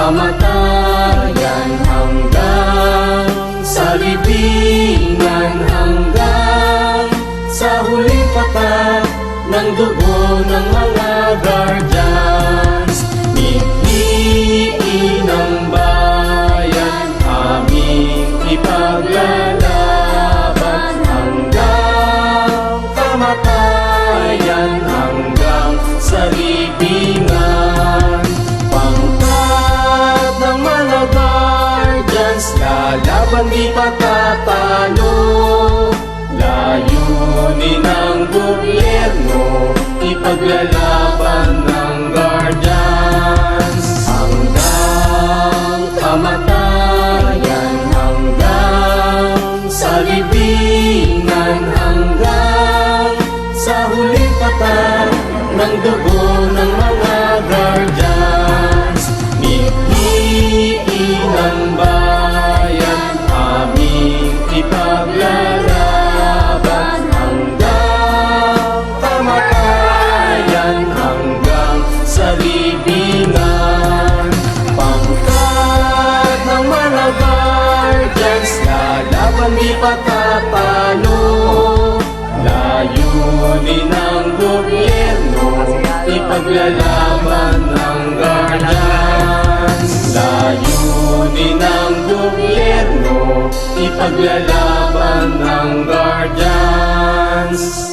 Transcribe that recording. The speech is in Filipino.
kamatayan hanggang sa libingan, hanggang sa huling patak ng dugo ng mga guardians. Piliin ng bayan, aming ipaglalaban hanggang kamatayan, hanggang sa libingan. Pangkat ng mga guardians, lalaban di patatalo. Layunin ng gobyerno, ipaglalaban ng guardians hanggang kamatayan, hanggang sa libingan, hanggang sa huling patak ng dugo ng mga guardians. Piliin ng bayan, aming ipaglalaban hanggang kamatayan, hanggang sa libingan. Pangkat ng mga guardians, lalaban di patatalo. Layunin ng gobyerno, ipaglalaban ng guardians. Layunin ng gobyerno, ipaglalaban ng guardians.